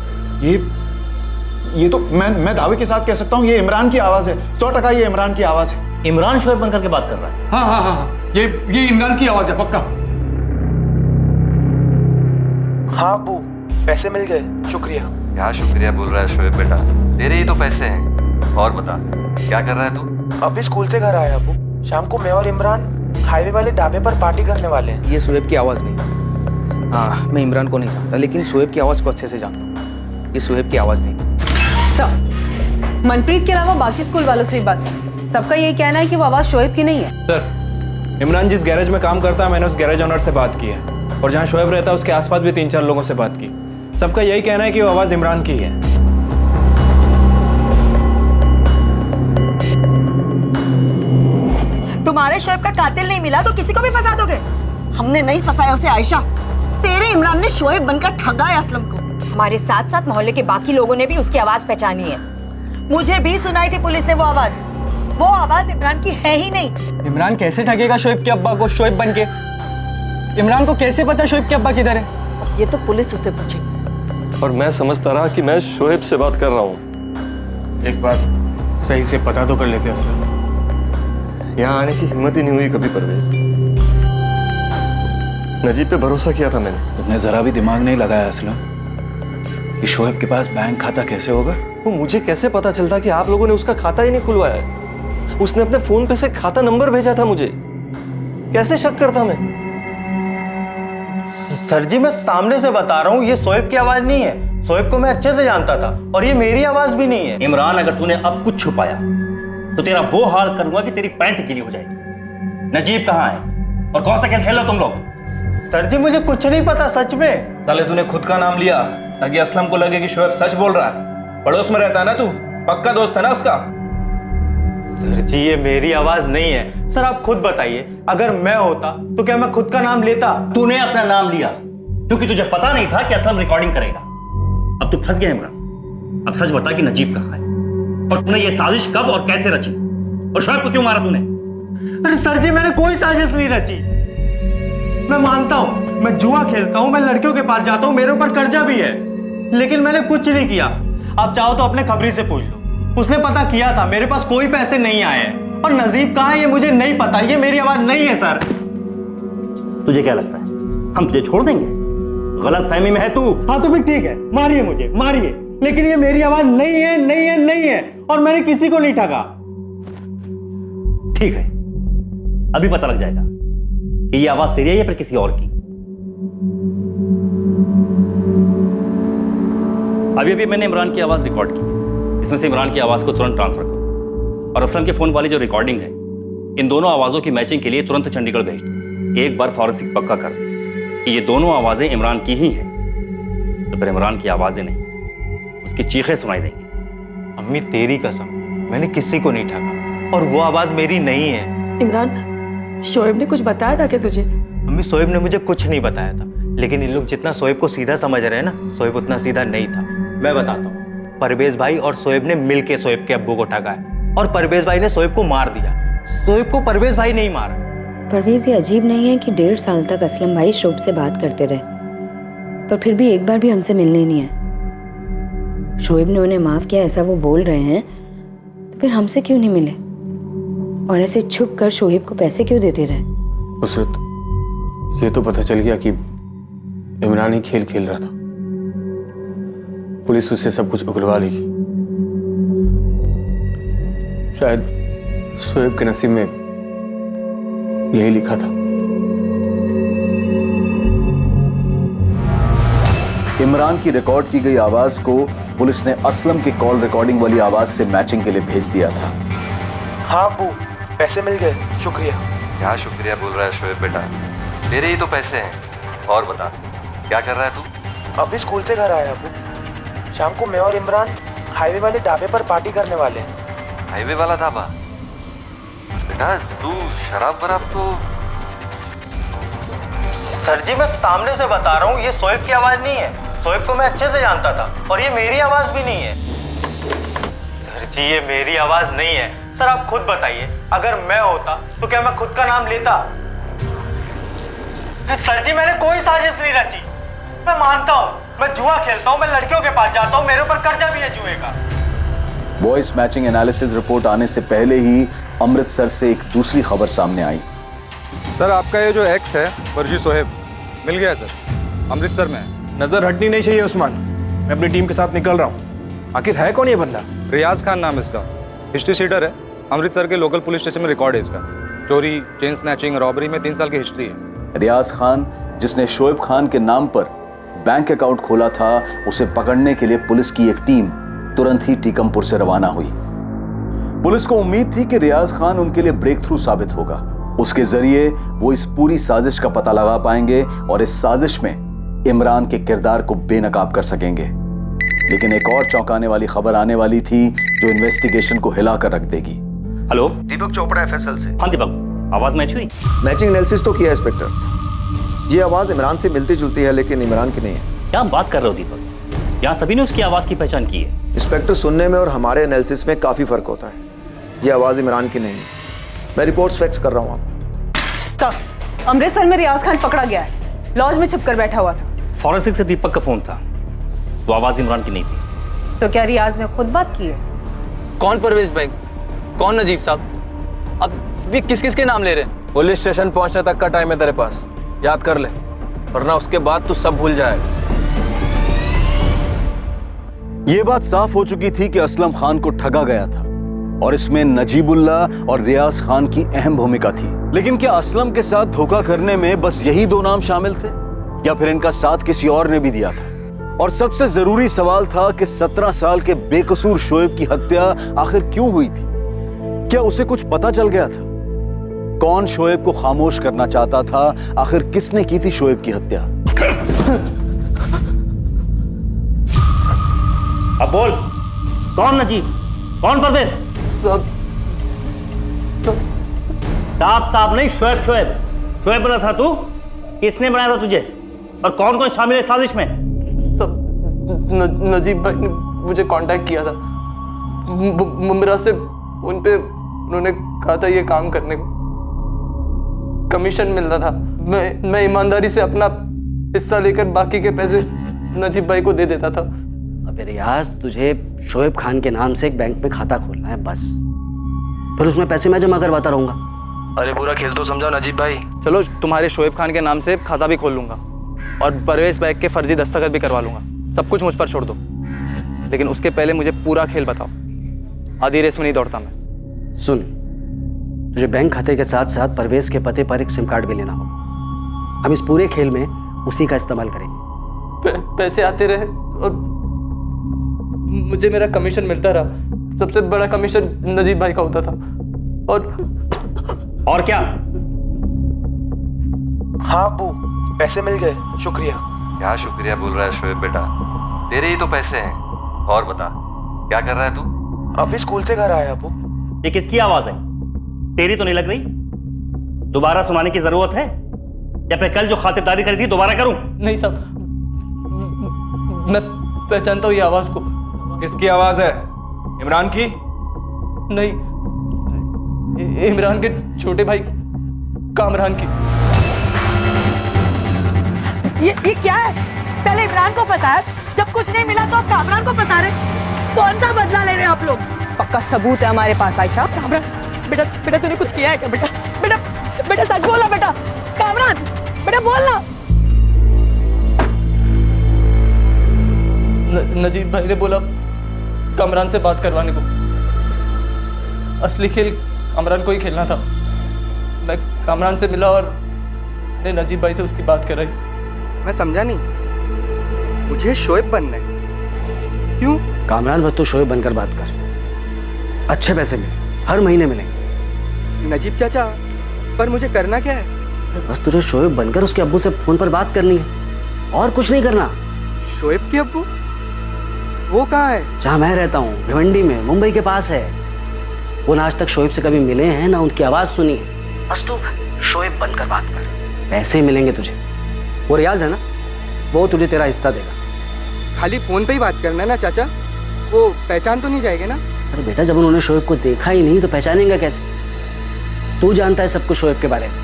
ये तो मैं दावे के साथ कह सकता हूँ, ये इमरान की आवाज है। 100% ये इमरान की आवाज है। इमरान शोएब बनकर के बात कर रहा है? हाँ, ये इमरान की आवाज है पक्का। हाँ अबू, पैसे मिल गए, शुक्रिया। क्या शुक्रिया बोल रहा है शोएब बेटा? तेरे ही तो पैसे हैं। और बता क्या कर रहा है तू? अभी स्कूल से घर आया अबू। शाम को मैं और इमरान हाईवे वाले ढाबे पर पार्टी करने वाले हैं। ये शोएब की आवाज़ नहीं। हाँ, मैं इमरान को नहीं जानता, लेकिन शोएब की आवाज़ को अच्छे से जानता हूँ। ये शोएब की आवाज़ नहीं। सर, मनप्रीत के अलावा बाकी स्कूल वालों से भी बात की। सबका यही कहना है कि वो आवाज़ शोएब की नहीं है। सर, इमरान जिस गैरेज में काम करता है, मैंने उस गैरेज ओनर से बात की है, और जहाँ शोएब रहता है उसके आसपास भी 3-4 लोगों से बात की। सबका यही कहना है कि वो आवाज़ इमरान की है। तुम्हारे शोएब का कातिल नहीं मिला तो किसी को भी फंसा दोगे? हमने नहीं फंसाया उसे आयशा, तेरे इमरान ने शोएब बनकर ठगा है असलम को। हमारे साथ साथ मोहल्ले के बाकी लोगों ने भी उसकी आवाज पहचानी है। मुझे भी सुनाई थी पुलिस ने वो आवाज इमरान की है ही नहीं। इमरान कैसे ठगेगा शोएब के अब्बा को शोएब बनके? इमरान को कैसे पता शोएब के अब्बा किधर है? ये तो पुलिस उससे पूछे। और मैं समझता रहा कि मैं शोएब से बात कर रहा हूँ। एक बात सही से पता तो कर लेते असलम। यहाँ आने की हिम्मत ही नहीं हुई कभी परवेज। नजीब पे भरोसा किया था मैंने। तुमने जरा भी दिमाग नहीं लगाया असलम कि शोएब के पास बैंक खाता कैसे होगा? वो मुझे कैसे पता चलता कि आप लोगों ने उसका खाता ही नहीं खुलवाया है? उसने अपने फोन पे से खाता नंबर भेजा था मुझे। कैसे शक करता मैं? सर जी, मैं सामने से बता रहा हूँ, ये शोएब की आवाज नहीं है। शोएब को मैं अच्छे से जानता था, और ये मेरी आवाज भी नहीं है। इमरान, अगर तूने अब कुछ छुपाया तो तेरा वो हाल करूंगा कि तेरी पैंट गीली हो जाएगी। नजीब कहाँ है और कौन सा खेल खेल रहे हो तुम लोग? सर जी, मुझे कुछ नहीं पता सच में। साले तूने खुद का नाम लिया ताकि असलम को लगे कि शोएब सच बोल रहा है। पड़ोस में रहता है ना तू, पक्का दोस्त है ना उसका। सर जी, ये मेरी आवाज नहीं है। सर आप खुद बताइए, अगर मैं होता तो क्या मैं खुद का नाम लेता? तूने अपना नाम लिया क्योंकि तुझे पता नहीं था कि असलम रिकॉर्डिंग करेगा। अब तू फंस गया इमरान। अब सच बता कि नजीब कहाँ है, और तूने ये साजिश कब और कैसे रची, और शोएब को क्यों मारा तूने? अरे सर जी, मैंने कोई साजिश नहीं रची। मैं मानता हूं, मैं जुआ खेलता हूं, मैं लड़कियों के पास जाता हूं, मेरे ऊपर कर्जा भी है, लेकिन मैंने कुछ नहीं किया। आप चाहो तो अपने खबरी से पूछ लो, उसने पता किया था, मेरे पास कोई पैसे नहीं आए हैं। और नजीब कहाँ है ये मुझे नहीं पता, ये मेरी आवाज नहीं है। सर तुझे क्या लगता है हम तुझे छोड़ देंगे? गलत फहमी में है तू। हाँ तो फिर ठीक है, मारिए मुझे, मारिए, लेकिन ये मेरी आवाज नहीं है, नहीं है, नहीं है, और मैंने किसी को नहीं ठगा। ठीक है, अभी पता लग जाएगा कि ये आवाज तेरी है या फिर किसी और की। अभी अभी मैंने इमरान की आवाज रिकॉर्ड की, इसमें से इमरान की आवाज को तुरंत ट्रांसफर करो, और असलम के फोन वाली जो रिकॉर्डिंग है, इन दोनों आवाजों की मैचिंग के लिए तुरंत चंडीगढ़ भेज दो। एक बार फॉरेंसिक पक्का कर दो कि ये दोनों आवाजें इमरान की ही हैं, तो फिर इमरान की आवाजें नहीं, उसकी चीखें सुनाई देंगी। अम्मी तेरी कसम, मैंने किसी को नहीं ठगा, और वो आवाज मेरी नहीं है। इमरान, शोएब ने कुछ बताया था क्या तुझे? अम्मी, शोएब ने मुझे कुछ नहीं बताया था, लेकिन इन लोग जितना शोएब को सीधा समझ रहे हैं ना, शोएब उतना सीधा नहीं था। मैं बताता हूँ, परवेज भाई और शोएब ने मिलके शोएब के अब्बू को ठगा है, और परवेज भाई ने शोएब को मार दिया। शोएब को परवेज भाई नहीं मारा। परवेज, ये अजीब नहीं है कि 1.5 साल तक असलम भाई शोएब से बात करते रहे, पर फिर भी एक बार भी हमसे मिलने नहीं आए। शोएब ने उन्हें माफ किया ऐसा वो बोल रहे हैं, तो फिर हमसे क्यों नहीं मिले, और ऐसे छुप कर शोएब को पैसे क्यों देते रहे? नुसरत, ये तो पता चल गया कि इमरान ही खेल खेल रहा था। पुलिस उससे सब कुछ उगलवा ली। शायद शोएब के नसीब में यही लिखा था। इमरान की रिकॉर्ड की गई आवाज को पुलिस ने असलम की कॉल रिकॉर्डिंग वाली आवाज से मैचिंग के लिए भेज दिया था। हाँ अब्बू, पैसे मिल गए, शुक्रिया। क्या शुक्रिया बोल रहा है शोएब बेटा, तेरे ही तो पैसे हैं। और बता क्या कर रहा है तू? अभी स्कूल से घर आया अब्बू। शाम को मैं और इमरान हाईवे वाले ढाबे पर पार्टी करने वाले हैं। हाईवे वाला ढाबा? बेटा तू शराब वराब तो। सर जी मैं सामने से बता रहा हूँ, ये शोएब की आवाज नहीं है। शोएब को मैं अच्छे से जानता था, और ये मेरी आवाज भी नहीं है। सर जी ये मेरी आवाज नहीं है। सर आप खुद बताइए, अगर मैं होता तो क्या मैं खुद का नाम लेता? सर जी मैंने कोई साजिश नहीं रची। मैं मानता हूँ, मैं जुआ खेलता हूँ, मैं लड़कियों के पास जाता हूँ, मेरे ऊपर कर्जा भी है जुए का। वॉइस मैचिंग एनालिसिस रिपोर्ट आने से पहले ही अमृतसर से एक दूसरी खबर सामने आई। सर आपका ये जो एक्स है फर्जी शोएब मिल गया सर, अमृतसर में। नजर हटनी नहीं चाहिए उस्मान, मैं अपनी टीम के साथ निकल रहा हूँ। आखिर है कौन ये बंदा? रियाज खान नाम इसका, हिस्ट्री शीटर है, अमृतसर के लोकल पुलिस स्टेशन में रिकॉर्ड है इसका। चोरी, चेन स्नैचिंग, रॉबरी में 3 साल की हिस्ट्री है। रियाज खान जिसने शोएब खान के नाम पर बैंक अकाउंट खोला था, उसे पकड़ने के लिए पुलिस की एक टीम तुरंत ही टीकमपुर से रवाना हुई। पुलिस को उम्मीद थी कि रियाज खान उनके लिए ब्रेक थ्रू साबित होगा। उसके जरिए वो इस पूरी साजिश का पता लगा पाएंगे और इस साजिश में इमरान के किरदार को बेनकाब कर सकेंगे। लेकिन एक और चौंकाने वाली खबर आने वाली थी जो इन्वेस्टिगेशन को हिला कर रख देगी। हेलो, दीपक चोपड़ा एफएसएल से। हाँ दीपक, आवाज मैच हुई? मैचिंग एनालिसिस तो किया इंस्पेक्टर। ये आवाज इमरान से मिलती जुलती है लेकिन इमरान की नहीं है। क्या बात कर रहे हो दीपक? यहाँ सभी ने उसकी आवाज की पहचान की है। इंस्पेक्टर, सुनने में और हमारे एनालिसिस में काफी फर्क होता है। ये आवाज इमरान की नहीं है। मैं रिपोर्ट्स फैक्स कर रहा हूँ सर, अमृतसर में रियाज खान पकड़ा गया है। लॉज में छुपकर बैठा हुआ था। फॉरेंसिक से दीपक का फोन था, वो आवाज इमरान की नहीं थी। तो क्या रियाज ने खुद बात की है? कौन परवेज भाई, कौन नजीब साहब? अब भी किस किस के नाम ले रहे हैं? पुलिस स्टेशन पहुंचने तक का टाइम है तेरे पास, याद कर ले, वरना उसके बाद तू सब भूल जाएगा। यह बात साफ हो चुकी थी कि असलम खान को ठगा गया था और इसमें नजीबुल्ला और रियाज खान की अहम भूमिका थी। लेकिन क्या असलम के साथ धोखा करने में बस यही 2 नाम शामिल थे या फिर इनका साथ किसी और ने भी दिया था? और सबसे जरूरी सवाल था कि 17 साल के बेकसूर शोएब की हत्या आखिर क्यों हुई थी? क्या उसे कुछ पता चल गया था? कौन शोएब को खामोश करना चाहता था? आखिर किसने की थी शोएब की हत्या? अब बोल, कौन नजीब, कौन परवेज? साहब नहीं, शोएब। शोएब बना था तू? किसने बनाया था तुझे? और कौन कौन शामिल है साजिश में? नजीब भाई ने मुझे कांटेक्ट किया था मुमरा से। उन पे उन्होंने कहा था ये काम करने को कमीशन मिल रहा था। मैं ईमानदारी से अपना हिस्सा लेकर बाकी के पैसे नजीब भाई को दे देता था। अबे रियाज, तुझे शोएब खान के नाम से एक बैंक में खाता खोलना है बस, फिर उसमें पैसे मैं जमा करवाता रहूंगा। अरे पूरा खेल तो समझाओ नजीब भाई। चलो तुम्हारे शोएब खान के नाम से खाता भी खोल लूंगा और परवेज बैग के फर्जी दस्तखत भी करवा लूंगा। सब कुछ मुझ पर छोड़ दो, लेकिन उसके पहले मुझे पूरा खेल बताओ। आधी रेस में नहीं दौड़ता मैं। सुन, तुझे बैंक खाते के साथ साथ परवेज के पते पर एक सिम कार्ड भी लेना होगा। हम इस पूरे खेल में उसी का इस्तेमाल करेंगे। पैसे आते रहे और मुझे मेरा कमीशन मिलता रहा। सबसे बड़ा कमीशन नजीब भाई का होता था। और क्या? हाँ अब्बू, पैसे मिल गए, शुक्रिया। क्या शुक्रिया बोल रहा है शोएब बेटा, तेरे ही तो पैसे हैं। और बता क्या कर रहा है तू? अभी स्कूल से घर आया अब्बू। ये किसकी आवाज है? तेरी तो नहीं लग रही। दोबारा सुनाने की जरूरत है या फिर कल जो खातिरदारी करी थी दोबारा करूं? नहीं साहब, मैं पहचानता हूं ये आवाज को। किसकी आवाज है? इमरान की? नहीं, इमरान के छोटे भाई कामरान की। ये क्या है? पहले इमरान को फंसाया, जब कुछ नहीं मिला तो अब कामरान को फंसा रहे। कौन सा बदला ले रहे हैं आप लोग? पक्का सबूत है हमारे पास आयशा। कामरान, बेटा तूने कुछ किया है क्या? बेटा सच बोला बेटा। कामरान, बेटा बोलना। नजीब भाई ने बोला कामरान से बात करवाने को। असली खेल कामरान को ही खेलना था। मैं कामरान से मिला और ने नजीब भाई से उसकी बात कराई। मैं समझा नहीं। मुझे शोएब बनना है। क्यों? कामरान बस तू शोएब बनकर बात कर, अच्छे पैसे मिले, हर महीने मिलेंगे। नजीब चाचा, पर मुझे करना क्या है? बस तुझे शोएब बनकर उसके अब्बू से फोन पर बात करनी है, और कुछ नहीं करना। शोएब के अब्बू? वो कहाँ है? जहाँ मैं रहता हूँ, भिवंडी में, मुंबई के पास है। वो ना आज तक शोएब से कभी मिले हैं, ना उनकी आवाज सुनी है। बस तू शोएब बनकर बात कर, पैसे मिलेंगे तुझे। वो रियाज है ना, वो तुझे तेरा हिस्सा देगा। खाली फोन पे ही बात करना है ना चाचा? वो पहचान तो नहीं जाएगा ना? अरे बेटा, जब उन्होंने शोएब को देखा ही नहीं तो पहचानेंगे कैसे? तू जानता है सब कुछ शोएब के बारे में।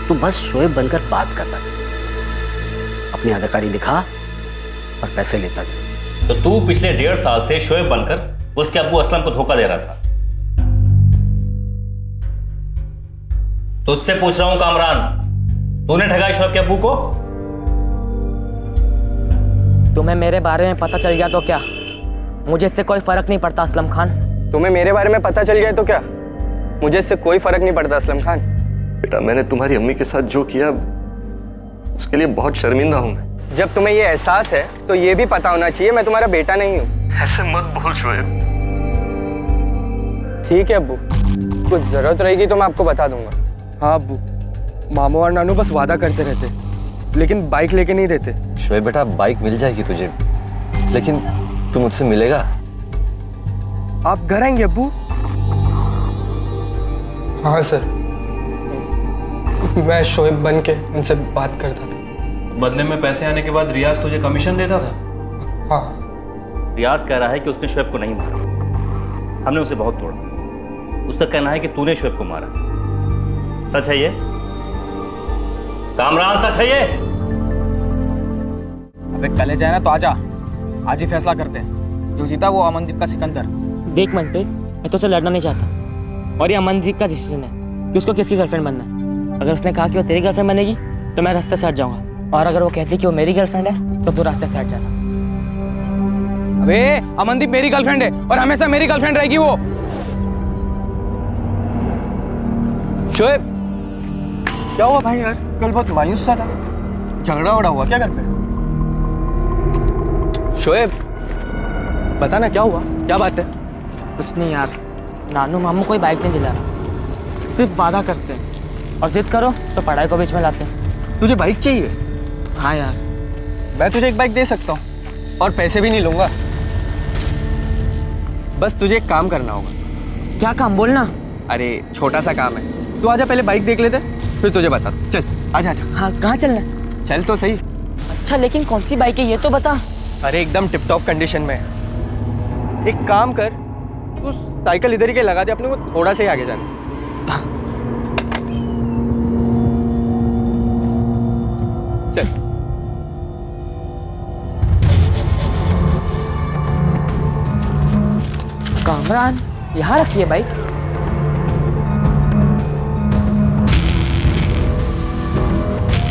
तू बस शोएब बनकर बात करता जा, अपनी अदाकारी दिखा और पैसे लेता जा। तो तू पिछले 1.5 साल से शोएब बनकर उसके अब्बू असलम को धोखा दे रहा था। तुझसे पूछ रहा हूं कामरान, तूने ठगा शोएब के अब्बू को? तुम्हें मेरे बारे में पता चल गया तो क्या? मुझे इससे कोई फर्क नहीं पड़ता असलम खान। तुम्हें मेरे बारे में पता चल गया तो क्या? मुझे इससे कोई फर्क नहीं पड़ता असलम खान। बेटा, मैंने तुम्हारी अम्मी के साथ जो किया उसके लिए बहुत शर्मिंदा हूं मैं। जब तुम्हें ये एहसास है तो ये भी पता होना चाहिए मैं तुम्हारा बेटा नहीं हूँ। ऐसे मत बोल शोएब। ठीक है अब्बू, कुछ जरूरत रहेगी तो मैं आपको बता दूंगा। हाँ अब्बू, मामू और नानू बस वादा करते रहते, लेकिन बाइक लेके नहीं देते। शोएब बेटा, बाइक मिल जाएगी तुझे, लेकिन तू मुझसे मिलेगा? आप घर आएंगे अब्बू? हाँ सर, मैं शोएब बन के उनसे बात करता था। बदले में पैसे आने के बाद रियाज तुझे कमीशन देता था? हाँ। रियाज कह रहा है कि उसने शोएब को नहीं मारा, हमने उसे बहुत तोड़ा। उसका कहना है कि तूने शोएब को मारा। सच है ये? कामरान, सच है ये? अबे कले जाए ना तो आजा, आज ही फैसला करते हैं। जो जीता वो अमनदीप का सिकंदर। देख मनप्रीत, मैं तुझसे लड़ना नहीं चाहता, और ये अमनदीप का डिसीजन है कि उसको किसकी गर्लफ्रेंड बनना है। अगर उसने कहा कि वो तेरी गर्लफ्रेंड बनेगी तो मैं रास्ते से हट जाऊंगा, और अगर वो कहती कि वो मेरी गर्लफ्रेंड है तो तू रास्ते से हट जाना। अबे अमनदीप मेरी गर्लफ्रेंड है और हमेशा मेरी गर्लफ्रेंड रहेगी वो। शोएब, क्या हुआ भाई यार? कल बहुत मायूस सा था, झगड़ा वगड़ा हुआ क्या घर पे? शोएब, बता ना क्या हुआ, क्या बात है? कुछ नहीं यार, नानू मामू कोई बाइक नहीं दिला रहा, सिर्फ वादा करते हैं, और जिद करो तो पढ़ाई को बीच में लाते हैं। तुझे बाइक चाहिए? हाँ यार। मैं तुझे एक बाइक दे सकता हूँ और पैसे भी नहीं लूंगा। बस तुझे एक काम करना होगा। क्या काम? बोलना। अरे छोटा सा काम है, तू आजा, पहले बाइक देख लेते फिर तुझे बता। चल आजा आजा। हाँ, कहाँ चलना है? चल तो सही। अच्छा, लेकिन कौन सी बाइक है ये तो बता। अरे एकदम टिप टॉप कंडीशन में है। एक काम कर, तू साइकिल इधर ही के लगा दे, अपने को थोड़ा सा ही आगे जाना। चल। कामरान, यहाँ रखी है बाइक?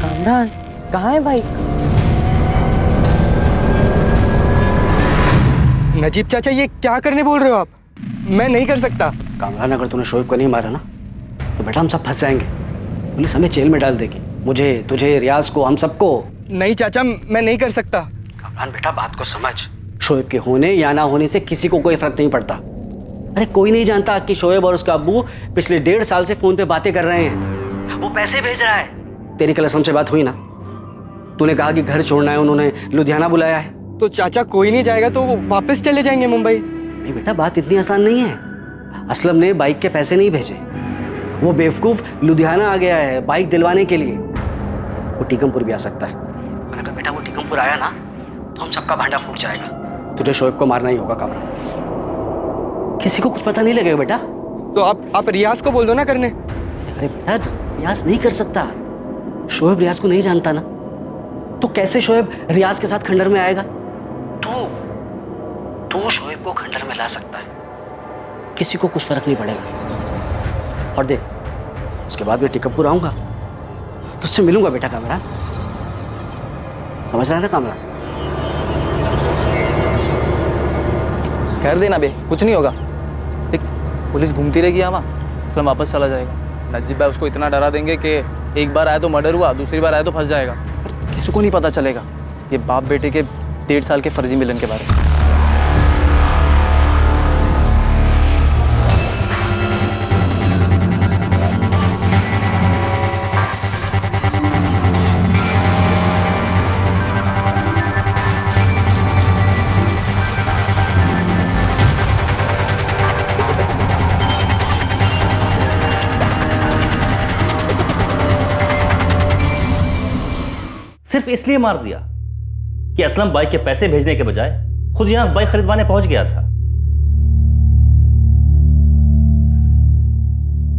कामरान, कहाँ है बाइक? नजीब चाचा, ये क्या करने बोल रहे हो आप? मैं नहीं कर सकता। कामरान, अगर तूने शोएब को नहीं मारा ना तो बेटा हम सब फंस जाएंगे। पुलिस हमें जेल में डाल देगी, मुझे, तुझे, रियाज को, हम सबको। नहीं चाचा, मैं नहीं कर सकता। कामरान बेटा, बात को समझ। शोएब के होने या ना होने से किसी को कोई फर्क नहीं पड़ता। अरे कोई नहीं जानता कि शोएब और उसका अब्बू पिछले 1.5 साल से फोन पे बातें कर रहे हैं। वो पैसे भेज रहा है। तेरी कल असलम से बात हुई ना? तूने कहा कि घर छोड़ना है, उन्होंने लुधियाना बुलाया है। तो चाचा कोई नहीं जाएगा तो वो वापस चले जाएंगे मुंबई? नहीं बेटा, बात इतनी आसान नहीं है। असलम ने बाइक के पैसे नहीं भेजे, वो बेवकूफ लुधियाना आ गया है बाइक दिलवाने के लिए। वो टीकमपुर भी आ सकता है, और अगर बेटा वो टीकमपुर आया ना तो हम सबका भांडा फूट जाएगा। तुझे शोएब को मारना ही होगा कामरान, किसी को कुछ पता नहीं लगेगा बेटा। तो आप रियाज को बोल दो ना करने। अरे बेटा, रियाज नहीं कर सकता। शोएब रियाज को नहीं जानता ना, तो कैसे शोएब रियाज के साथ खंडर में आएगा? तू शोएब को खंडर में ला सकता है, किसी को कुछ फर्क नहीं पड़ेगा। और देख, उसके बाद मैं टीकमपुर आऊंगा तो उससे मिलूंगा बेटा कामरान, समझ रहा है ना कामरान? कर देना बे, कुछ नहीं होगा। देख, पुलिस घूमती रहेगी यहाँ, असलम वापस चला जाएगा। नजीब भाई उसको इतना डरा देंगे कि एक बार आया तो मर्डर हुआ, दूसरी बार आया तो फंस जाएगा, किसी को नहीं पता चलेगा। ये बाप बेटे के 1.5 साल के फर्जी मिलन के बारे में। सिर्फ इसलिए मार दिया कि असलम बाइक के पैसे भेजने के बजाय खुद यहां बाइक खरीदवाने पहुंच गया था।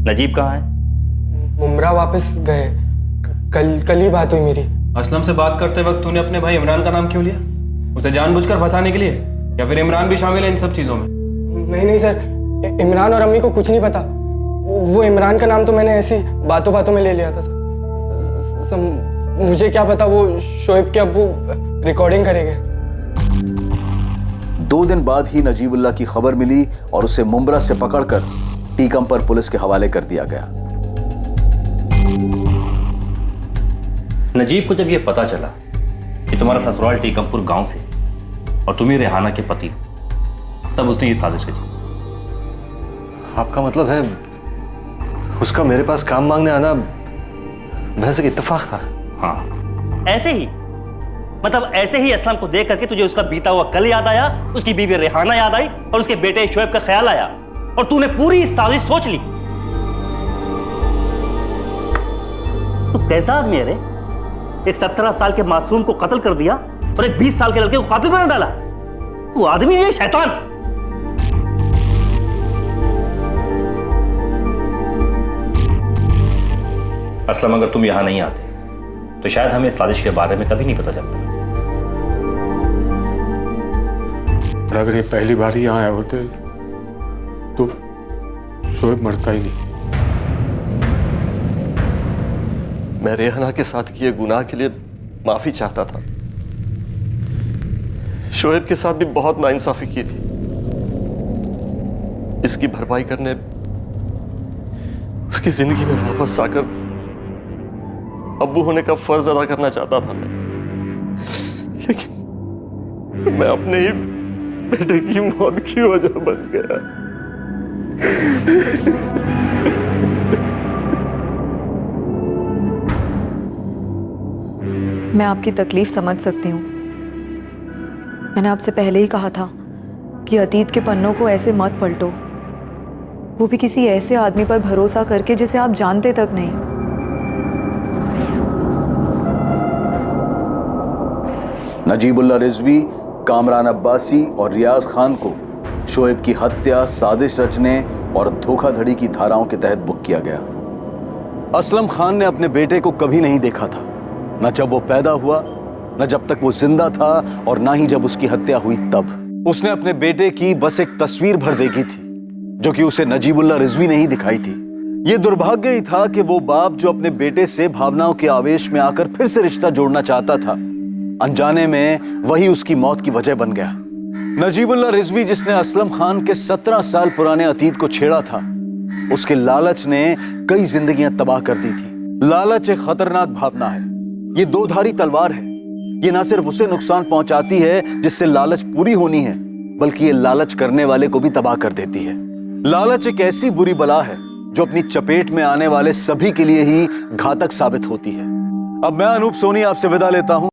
नजीब कहां है? मुमरा वापस गए। कल ही बात हुई मेरी। असलम से बात करते वक्त तूने अपने भाई इमरान का नाम क्यों लिया? उसे जानबूझकर फंसाने के लिए, या फिर इमरान भी शामिल है इन सब चीजों में? नहीं सर, इमरान और अम्मी को कुछ नहीं पता। वो इमरान का नाम तो मैंने ऐसी बातों बातों में ले लिया था सर। मुझे क्या पता वो शोएब के अब्बू रिकॉर्डिंग करेंगे। 2 दिन बाद ही नजीबुल्लाह की खबर मिली और उसे मुंब्रा से पकड़कर टीकमपुर पुलिस के हवाले कर दिया गया। नजीब को जब यह पता चला कि तुम्हारा ससुराल टीकमपुर गांव से और तुम ही रेहाना के पति हो, तब उसने ये साजिश की। आपका मतलब है उसका मेरे पास काम मांगने आना महज एक इत्तेफाक था? हाँ, ऐसे ही, मतलब ऐसे ही असलम को देख करके तुझे उसका बीता हुआ कल याद आया, उसकी बीवी रेहाना याद आई और उसके बेटे शोएब का ख्याल आया और तूने पूरी साजिश सोच ली। तू कैसा आदमी है रे? एक 17 साल के मासूम को कत्ल कर दिया और एक 20 साल के लड़के को कातिल बना डाला। तू आदमी है शैतान। असलम, अगर तुम यहां नहीं आते तो शायद हमें इस साजिश के बारे में कभी नहीं पता चलता। और अगर ये पहली बार ही यहाँ आए होते तो शोएब मरता ही नहीं। मैं रेहाना के साथ किए गुनाह के लिए माफी चाहता था। शोएब के साथ भी बहुत नाइंसाफी की थी। इसकी भरपाई करने उसकी जिंदगी में वापस आकर अब्बू होने का फर्ज अदा करना चाहता था मैं, लेकिन मैं अपने ही बेटे की मौत की वजह बन गया। मैं आपकी तकलीफ समझ सकती हूँ। मैंने आपसे पहले ही कहा था कि अतीत के पन्नों को ऐसे मत पलटो, वो भी किसी ऐसे आदमी पर भरोसा करके जिसे आप जानते तक नहीं। नजीबुल्लाह रिजवी, कामरान अब्बासी और रियाज खान को शोएब की हत्या, साजिश रचने और धोखाधड़ी की धाराओं के तहत बुक किया गया। असलम खान ने अपने बेटे को कभी नहीं देखा था, न जब वो पैदा हुआ, न जब तक वो जिंदा था और न ही जब उसकी हत्या हुई तब। उसने अपने बेटे की बस एक तस्वीर भर देखी थी जो कि उसे नजीबुल्लाह रिजवी ने ही दिखाई थी। ये दुर्भाग्य ही था कि वो बाप जो अपने बेटे से भावनाओं के आवेश में आकर फिर से रिश्ता जोड़ना चाहता था, अनजाने में वही उसकी मौत की वजह बन गया। नजीबुल्लाह रिजवी, जिसने असलम खान के 17 साल पुराने अतीत को छेड़ा था, उसके लालच ने कई जिंदगियां तबाह कर दी थी। लालच एक खतरनाक भावना है। ये 2धारी तलवार है। ये ना सिर्फ उसे नुकसान पहुंचाती है जिससे लालच पूरी होनी है, बल्कि ये लालच करने वाले को भी तबाह कर देती है। लालच एक ऐसी बुरी बला है जो अपनी चपेट में आने वाले सभी के लिए ही घातक साबित होती है। अब मैं अनूप सोनी आपसे विदा लेता हूं।